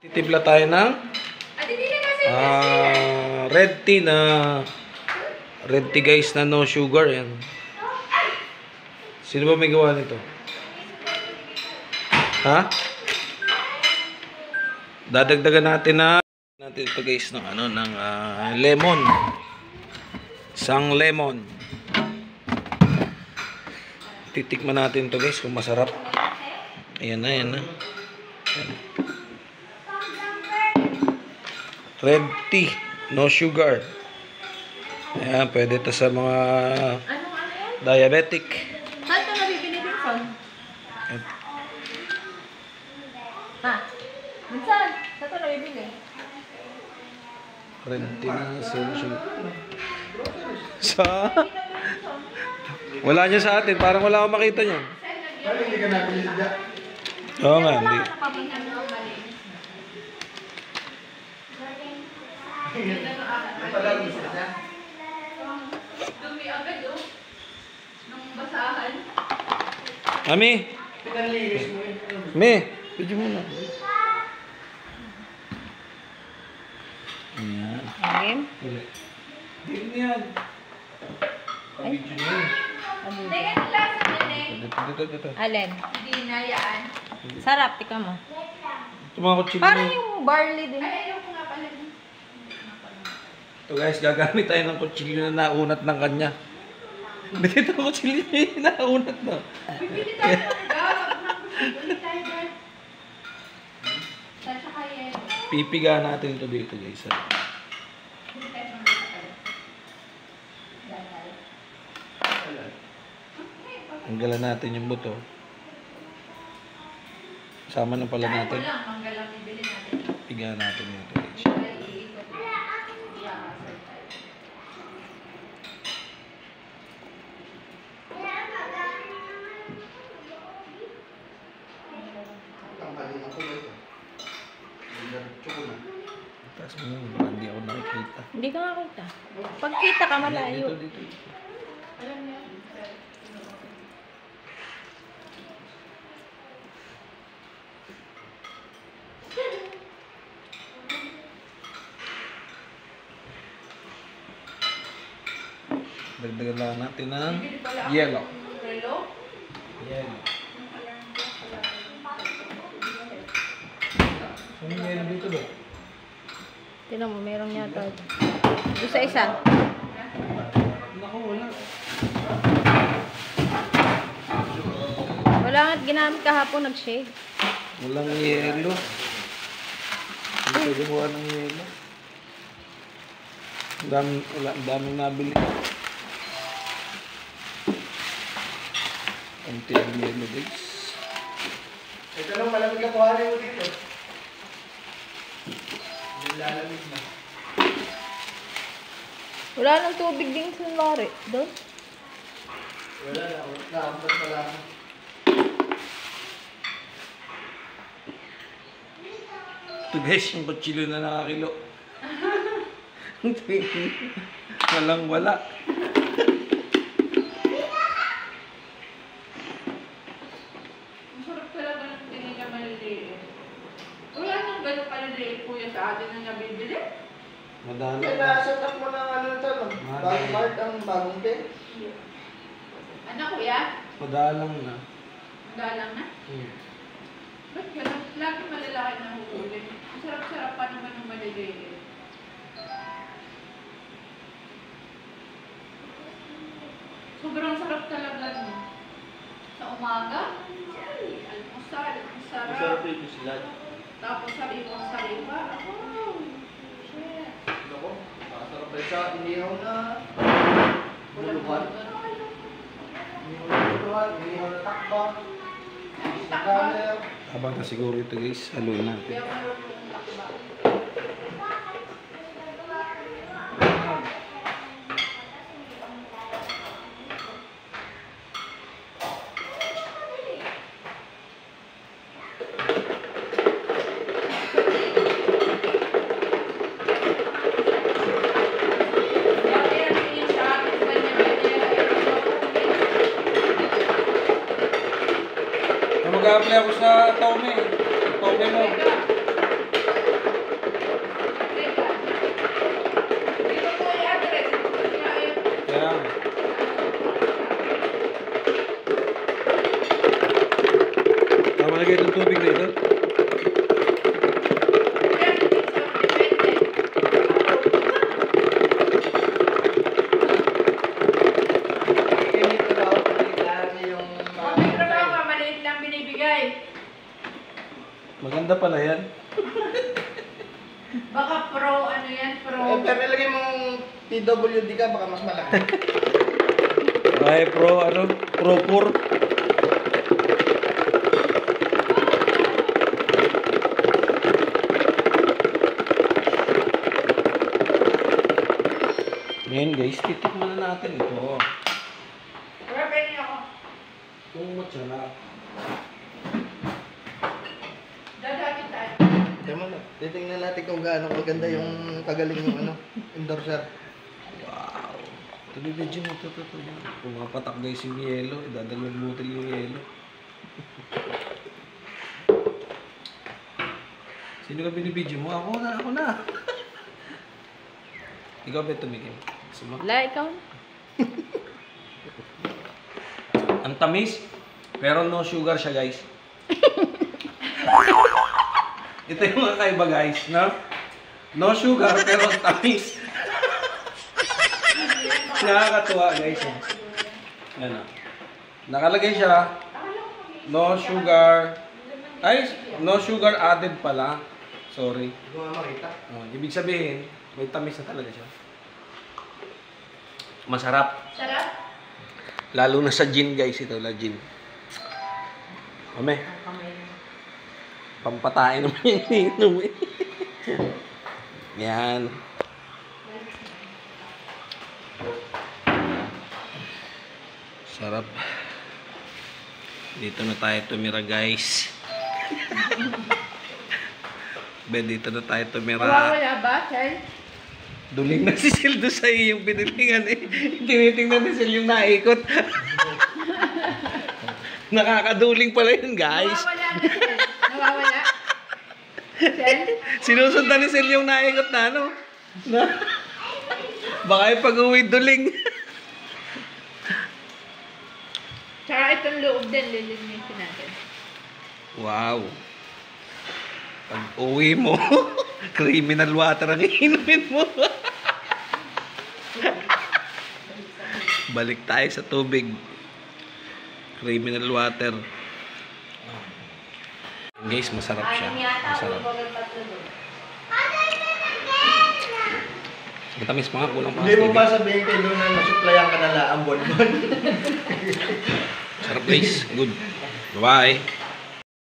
Titimpla tayo ng red tea na red tea guys na no sugar yan. Sino ba may gawa nito? Ha? Dadagdagan natin ito guys ng lemon. Isang lemon. Titikman natin ito guys kung masarap. Ayan na, ayan na. Ayan. Red tea, no sugar. Ayan, pwede ito sa mga diabetic. Saan ka nabibili din son? Ha? Minsan, saan ka nabibili? Red tea na solution. Sa? Wala niya sa atin, parang wala akong makita niyan. Hindi ka nabili siya. Oo nga, hindi. Dumi agad nung basahan. Ami! Pinalinis mo yun. Mi! Pidyo mo na. Ayan. Game? Hindi yan. Pabidyo niya yun. Teka, klasa na Dito. Alin? Hindi na yan. Sarap, tika mo. Ito mga kutsilyo. Parang yung barley din. Ay, ayoko nga pala. Ito guys, gagamit tayo ng kutsilyo na naunat ng kanya. Dito ang kutsilyo niya naunat na. Bibili tayo ng gawag. Bibili tayo ng Sasha kaya. Pipiga natin ito dito guys. Tanggalan natin yung buto. Sama na pala natin. Manggalang bibili natin. Piga natin ito guys. Taas mo yun, hindi ako nakikita. Hindi ka makita. Pagkita ka malayo. Dito. Alam niyo. Dagdagan lang natin ng yellow. Relo? Yellow. Saan yung yellow dito ba? Tinan mo, meron yata. Doon sa isa. Naku, wala. Wala nga't ginamit kahapon, nag-shade. Walang yellow. Hindi ko gumawa ng yellow. Ang daming nabili. Konti ang yellow guys. Ito lang malamig na kuhanin mo dito. Nilalamig na. Wala nang tubig din sa lari. Doon? Wala na. Naampas pala ako. Ito guys, yung kutsilyo na nakakilo. Walang wala. Masarap talaga ng tingin na maliliit. Wala nang gano'n kaliliit kuya sa atin na nabibili. Madami. Eh, nasa top mo ng ano ito, no? Bagong card ang bagong pen. Ano kuya? Madalang na. Galang na? Ba't gano'n? Lagi malalaki na huli. Masarap-sarap pa naman ng maliliit. Sobrang sarap talaga no. Sa umaga, ay, almusal, ang sarap. yung sila. Tapos sariwa-sariwa. Oh, shit. Ako, masarap ba sa inihaw na buluhan? Inihaw na takbang. Sakaler. Habang na siguro ito guys, haluin natin. Kaya marunong yung lakba. Mag-a-apply ako sa Tome. Tome mo. Baka pro, ano yan, pro. Pero nilagay mong PWD ka, baka mas malaki. Ay, pro, ano? Pro pur. Ngayon guys, titikman na natin ito. Pero pwede ako. Kung masarap. Dadati tayo. Tama na. Titingnan natin kung gaano maganda yung kagaling ng ano, endorser. Wow. Video mo ito. Kung mapatak guys yung yelo, dadalawang butil yung yelo. Sino ka binibidyo mo? Ako na. Ikaw ba tumikim? Gusto mo? Wala, ikaw. Ang tamis, pero no sugar siya guys. Ito yung kakaiba guys, no? No sugar, pero ang tamis. Nakakatuwa guys. Yan o. Nakalagay siya, no sugar. Ay, no sugar added pala. Sorry. Hindi ko nga makita. Oh, ibig sabihin, may tamis na talaga siya. Masarap. Sarap? Lalo na sa gin guys, ito la gin. Ame, pampatayin naman yung ininom eh. Yan. Sarap. Dito na tayo tumira guys. Dito na tayo tumira. Wala ba, Sel? Duling na si Sil doon sa iyong pinitingan eh. Tinitingnan ni Sil yung naikot. Nakakaduling pala yun guys. Nawawala na, Sel. Nawawala. Sel? Sinusundan ni Sil yung naikot na ano. Na, baka yung pag-uwi duling. Tsaka itong loob din, lilinisin natin. Wow. Pag uwi mo, criminal water ang inumin mo. Balik tayo sa tubig. Criminal water. Guys, masarap siya. Masarap. Matamis pa nga, kulang pa. Hindi mo ba sabihin kay Luna na supplyan ka na lang ang bonbon? Sarap guys. Good. Bye-bye.